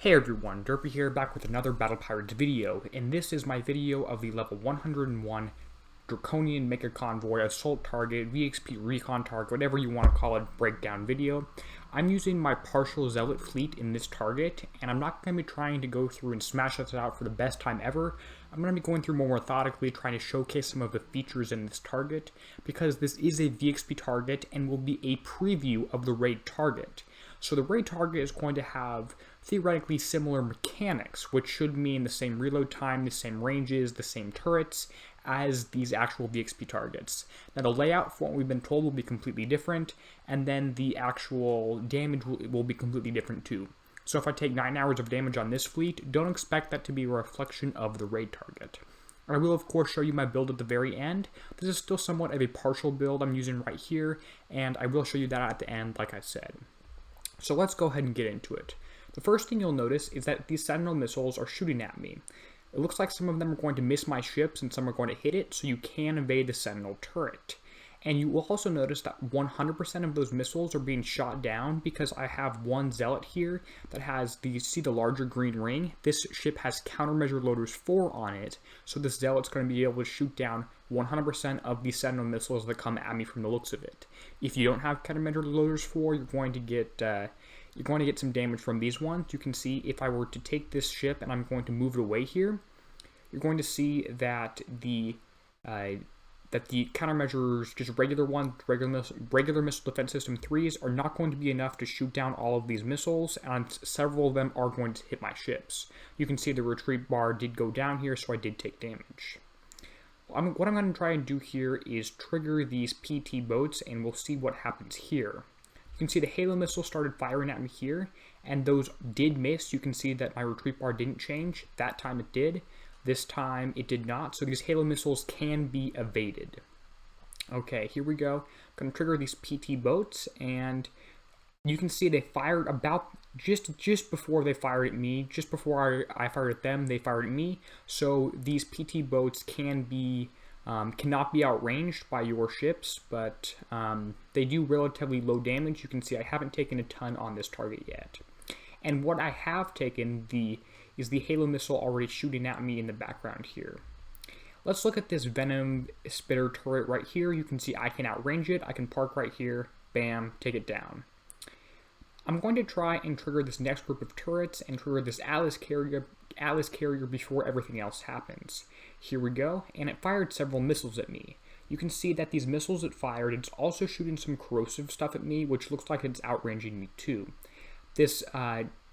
Hey everyone, Derpy here, back with another Battle Pirates video, and this is my video of the level 101 Draconian Mega Convoy Assault Target, VXP Recon Target, whatever you want to call it, breakdown video. I'm using my partial Zealot fleet in this target, and I'm not going to be trying to go through and smash this out for the best time ever. I'm going to be going through more methodically, trying to showcase some of the features in this target, because this is a VXP target and will be a preview of the raid target. So the raid target is going to have theoretically similar mechanics, which should mean the same reload time, the same ranges, the same turrets as these actual VXP targets. Now the layout, for what we've been told, will be completely different, and then the actual damage will be completely different too. So if I take 9 hours of damage on this fleet, don't expect that to be a reflection of the raid target. I will of course show you my build at the very end. This is still somewhat of a partial build I'm using right here, and I will show you that at the end like I said. So let's go ahead and get into it. The first thing you'll notice is that these Sentinel missiles are shooting at me. It looks like some of them are going to miss my ships and some are going to hit it, so you can evade the Sentinel turret. And you will also notice that 100% of those missiles are being shot down because I have one Zealot here that has see the larger green ring? This ship has countermeasure loaders 4 on it, so this Zealot's going to be able to shoot down 100% of the Sentinel missiles that come at me from the looks of it. If you don't have countermeasure loaders 4, you're going to get some damage from these ones. You can see if I were to take this ship and I'm going to move it away here, you're going to see that the countermeasures, just regular ones, regular missile defense system 3s, are not going to be enough to shoot down all of these missiles, and several of them are going to hit my ships. You can see the retreat bar did go down here, so I did take damage. What I'm going to try and do here is trigger these PT boats, and we'll see what happens here. You can see the Halo missile started firing at me here, and those did miss. You can see that my retreat bar didn't change. That time it did. This time it did not, so these Halo missiles can be evaded. Okay, here we go. I'm going to trigger these PT boats, and you can see they fired about just before they fired at me. Just before I fired at them, they fired at me. So these PT boats cannot be outranged by your ships, but they do relatively low damage. You can see I haven't taken a ton on this target yet. And what I have taken is the Halo missile already shooting at me in the background here. Let's look at this Venom Spitter turret right here. You can see I can outrange it. I can park right here, bam, take it down. I'm going to try and trigger this next group of turrets and trigger this Atlas carrier before everything else happens. Here we go, and it fired several missiles at me. You can see that these missiles it fired, it's also shooting some corrosive stuff at me, which looks like it's outranging me too. This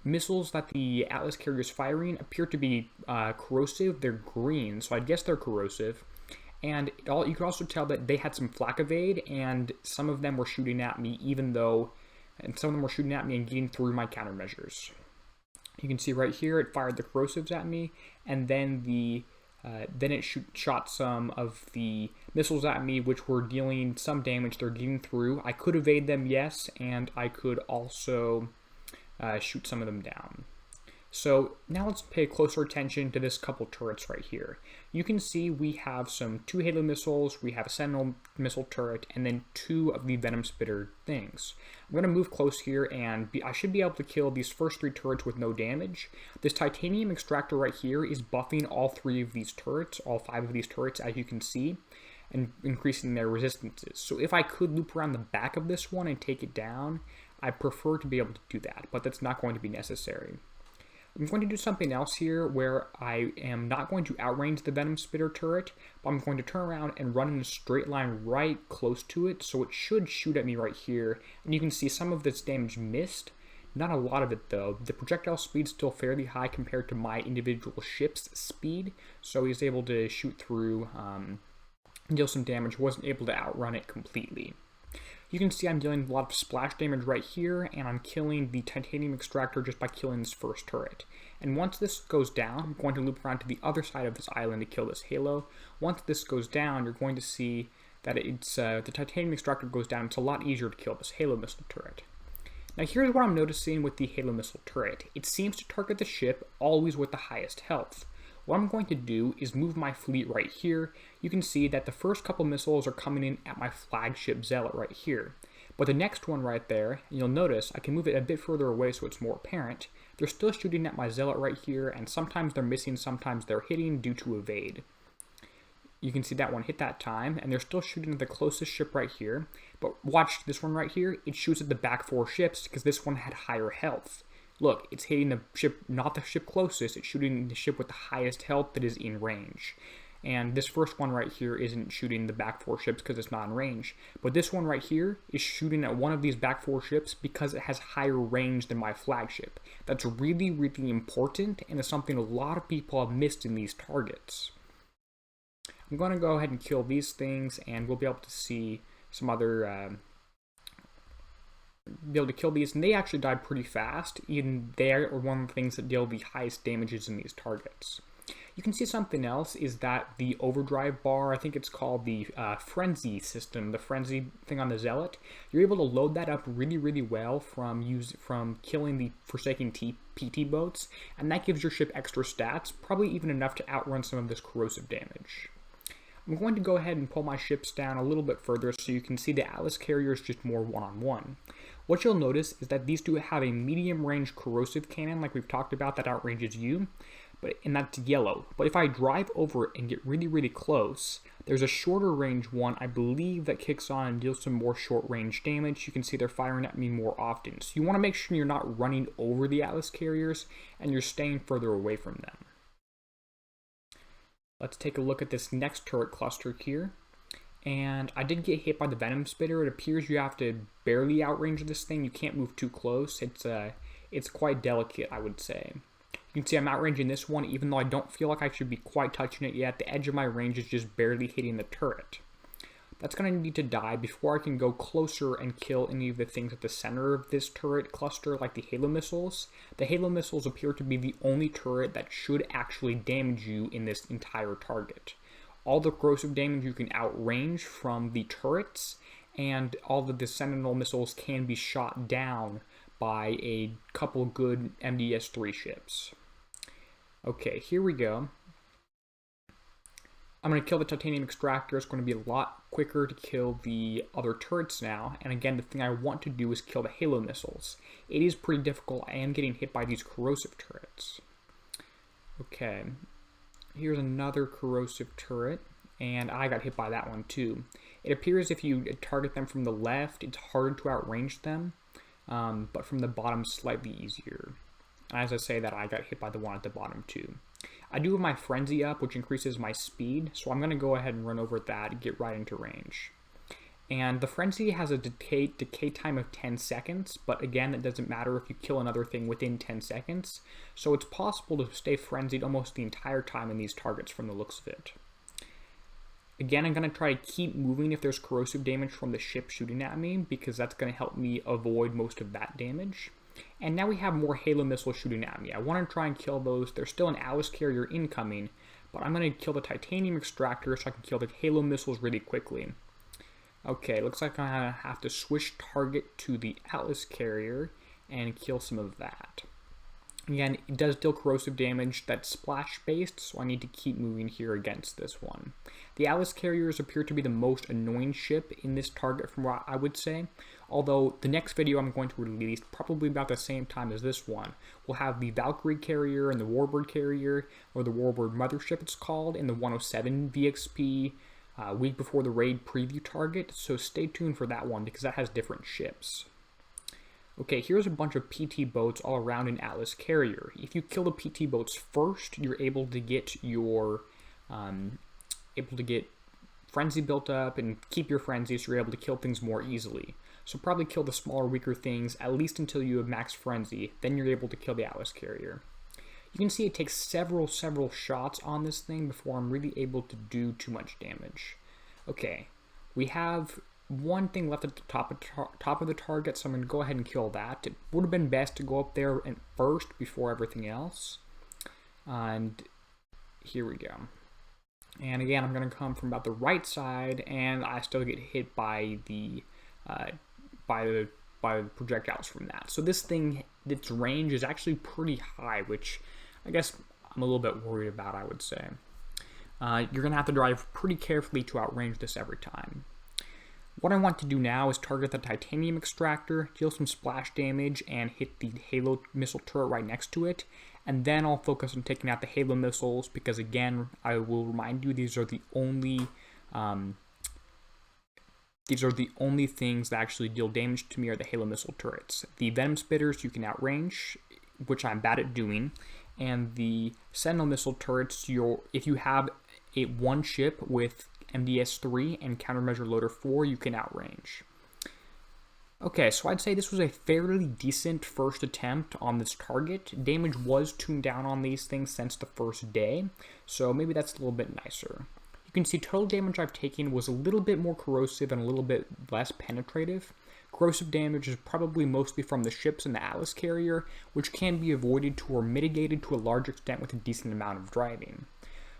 missiles that the Atlas carrier is firing appear to be corrosive. They're green, so I guess they're corrosive. And you can also tell that they had some flak evade, and some of them were shooting at me and getting through my countermeasures. You can see right here it fired the corrosives at me, and then it shot some of the missiles at me, which were dealing some damage. They're getting through. I could evade them, yes, and I could also shoot some of them down. So now let's pay closer attention to this couple turrets right here. You can see we have 2 Halo missiles, we have a Sentinel missile turret, and then 2 of the Venom Spitter things. I'm going to move close here, and I should be able to kill these first 3 turrets with no damage. This Titanium Extractor right here is buffing all 3 of these turrets, all 5 of these turrets, as you can see, and increasing their resistances. So if I could loop around the back of this one and take it down, I prefer to be able to do that, but that's not going to be necessary. I'm going to do something else here where I am not going to outrange the Venom Spitter turret, but I'm going to turn around and run in a straight line right close to it, so it should shoot at me right here. And you can see some of this damage missed, not a lot of it though. The projectile speed's still fairly high compared to my individual ship's speed, so he's able to shoot through and deal some damage. Wasn't able to outrun it completely. You can see I'm dealing a lot of splash damage right here, and I'm killing the Titanium Extractor just by killing this first turret. And once this goes down, I'm going to loop around to the other side of this island to kill this Halo. Once this goes down, you're going to see that the Titanium Extractor goes down. It's a lot easier to kill this Halo missile turret. Now here's what I'm noticing with the Halo missile turret. It seems to target the ship always with the highest health. What I'm going to do is move my fleet right here. You can see that the first couple missiles are coming in at my flagship Zealot right here. But the next one right there, you'll notice I can move it a bit further away so it's more apparent. They're still shooting at my Zealot right here, and sometimes they're missing, sometimes they're hitting due to evade. You can see that one hit that time, and they're still shooting at the closest ship right here. But watch this one right here, it shoots at the back 4 ships because this one had higher health. Look, it's hitting the ship, not the ship closest, it's shooting the ship with the highest health that is in range. And this first one right here isn't shooting the back 4 ships because it's not in range. But this one right here is shooting at one of these back 4 ships because it has higher range than my flagship. That's really, really important, and it's something a lot of people have missed in these targets. I'm going to go ahead and kill these things, and we'll be able to see some other... be able to kill these, and they actually die pretty fast. Even they are one of the things that deal the highest damages in these targets. You can see something else is that the overdrive bar, I think it's called the frenzy system, the frenzy thing on the Zealot, you're able to load that up really, really well from killing the Forsaken PT boats, and that gives your ship extra stats, probably even enough to outrun some of this corrosive damage. I'm going to go ahead and pull my ships down a little bit further so you can see the Atlas carrier is just more one-on-one. What you'll notice is that these two have a medium-range corrosive cannon like we've talked about that outranges you, and that's yellow. But if I drive over it and get really, really close, there's a shorter range one, I believe, that kicks on and deals some more short-range damage. You can see they're firing at me more often. So you want to make sure you're not running over the Atlas carriers and you're staying further away from them. Let's take a look at this next turret cluster here. And I did get hit by the Venom Spitter. It appears you have to barely outrange this thing. You can't move too close. It's quite delicate, I would say. You can see I'm outranging this one, even though I don't feel like I should be quite touching it yet. The edge of my range is just barely hitting the turret. That's going to need to die before I can go closer and kill any of the things at the center of this turret cluster, like the Halo missiles. The Halo missiles appear to be the only turret that should actually damage you in this entire target. All the corrosive damage you can outrange from the turrets, and all of the Sentinel missiles can be shot down by a couple good MDS-3 ships. Okay, here we go. I'm going to kill the titanium extractor. It's going to be a lot quicker to kill the other turrets now. And again, the thing I want to do is kill the Halo missiles. It is pretty difficult. I am getting hit by these corrosive turrets. Okay, here's another corrosive turret, and I got hit by that one too. It appears if you target them from the left, it's harder to outrange them, but from the bottom, slightly easier. As I say that, I got hit by the one at the bottom too. I do have my frenzy up, which increases my speed, so I'm going to go ahead and run over that and get right into range. And the frenzy has a decay time of 10 seconds, but again, it doesn't matter if you kill another thing within 10 seconds, so it's possible to stay frenzied almost the entire time in these targets from the looks of it. Again, I'm going to try to keep moving if there's corrosive damage from the ship shooting at me, because that's going to help me avoid most of that damage. And now we have more Halo missiles shooting at me. I want to try and kill those. There's still an Atlas carrier incoming, but I'm going to kill the titanium extractor so I can kill the Halo missiles really quickly. Okay, looks like I have to switch target to the Atlas carrier and kill some of that. Again, it does deal corrosive damage that's splash-based, so I need to keep moving here against this one. The Atlas carriers appear to be the most annoying ship in this target from what I would say, although the next video I'm going to release, probably about the same time as this one, will have the Valkyrie carrier and the Warbird carrier, or the Warbird mothership it's called, and the 107 VXP week before the raid preview target, so stay tuned for that one because that has different ships. Okay, here's a bunch of PT boats all around an Atlas carrier. If you kill the PT boats first, you're able to get your frenzy built up and keep your frenzy, so you're able to kill things more easily. So probably kill the smaller, weaker things at least until you have max frenzy. Then you're able to kill the Atlas carrier. You can see it takes several shots on this thing before I'm really able to do too much damage. Okay, we have one thing left at the top of the target, so I'm going to go ahead and kill that. It would have been best to go up there first before everything else. And here we go. And again, I'm going to come from about the right side, and I still get hit by the projectiles from that. So this thing, its range is actually pretty high, which I guess I'm a little bit worried about, I would say. You're going to have to drive pretty carefully to outrange this every time. What I want to do now is target the titanium extractor, deal some splash damage, and hit the Halo missile turret right next to it. And then I'll focus on taking out the Halo missiles because, again, I will remind you these are the only things that actually deal damage to me are the Halo missile turrets. The Venom Spitters you can outrange, which I'm bad at doing, and the Sentinel missile turrets, if you have one ship with MDS-3 and Countermeasure Loader 4, you can outrange. Okay, so I'd say this was a fairly decent first attempt on this target. Damage was tuned down on these things since the first day, so maybe that's a little bit nicer. You can see total damage I've taken was a little bit more corrosive and a little bit less penetrative. Corrosive damage is probably mostly from the ships and the Atlas carrier, which can be avoided or mitigated to a large extent with a decent amount of driving.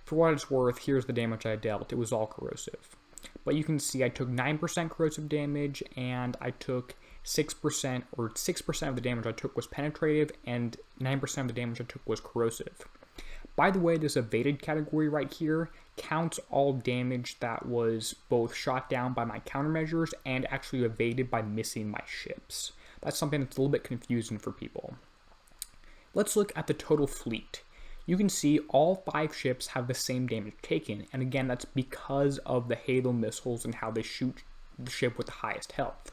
For what it's worth, here's the damage I dealt. It was all corrosive. But you can see I took 9% corrosive damage, and I took 6%, or 6% of the damage I took was penetrative, and 9% of the damage I took was corrosive. By the way, this evaded category right here counts all damage that was both shot down by my countermeasures and actually evaded by missing my ships. That's something that's a little bit confusing for people. Let's look at the total fleet. You can see all 5 ships have the same damage taken, and again, that's because of the Halo missiles and how they shoot the ship with the highest health.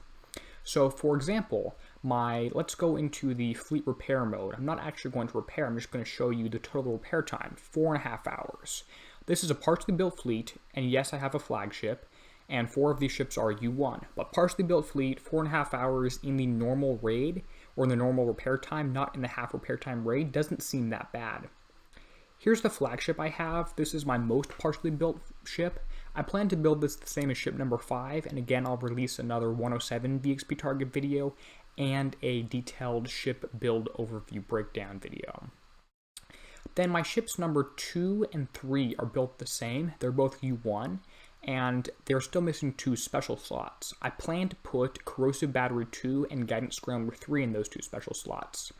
So, for example, let's go into the fleet repair mode. I'm not actually going to repair, I'm just going to show you the total repair time, 4.5 hours. This is a partially built fleet, and yes, I have a flagship, and 4 of these ships are U1. But partially built fleet, 4.5 hours in the normal raid, or in the normal repair time, not in the half repair time raid, doesn't seem that bad. Here's the flagship I have. This is my most partially built ship. I plan to build this the same as ship number 5, and again I'll release another 107 VXP target video and a detailed ship build overview breakdown video. Then my ships number 2 and 3 are built the same. They're both U1, and they're still missing 2 special slots. I plan to put Corrosive Battery 2 and Guidance Scrambler 3 in those 2 special slots.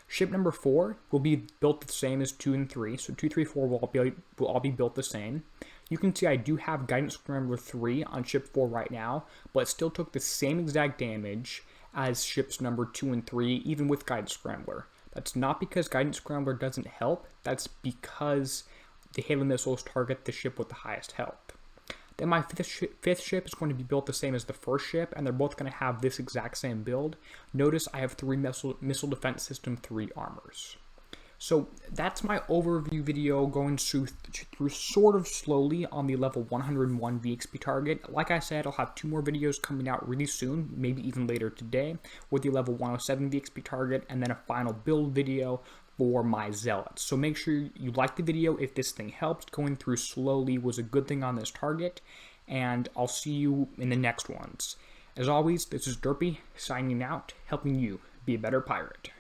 Ship number 4 will be built the same as 2 and 3, so 2, 3, 4 will all be built the same. You can see I do have Guidance Scrambler 3 on ship 4 right now, but it still took the same exact damage as ships number 2 and 3, even with Guidance Scrambler. That's not because Guidance Scrambler doesn't help, that's because the Halo missiles target the ship with the highest health. Then my fifth ship is going to be built the same as the first ship, and they're both going to have this exact same build. Notice I have 3 Missile Defense System 3 armors. So that's my overview video going through sort of slowly on the level 101 VXP target. Like I said, I'll have 2 more videos coming out really soon, maybe even later today, with the level 107 VXP target, and then a final build video for my Zealots. So make sure you like the video if this thing helps. Going through slowly was a good thing on this target, and I'll see you in the next ones. As always, this is Derpy signing out, helping you be a better pirate.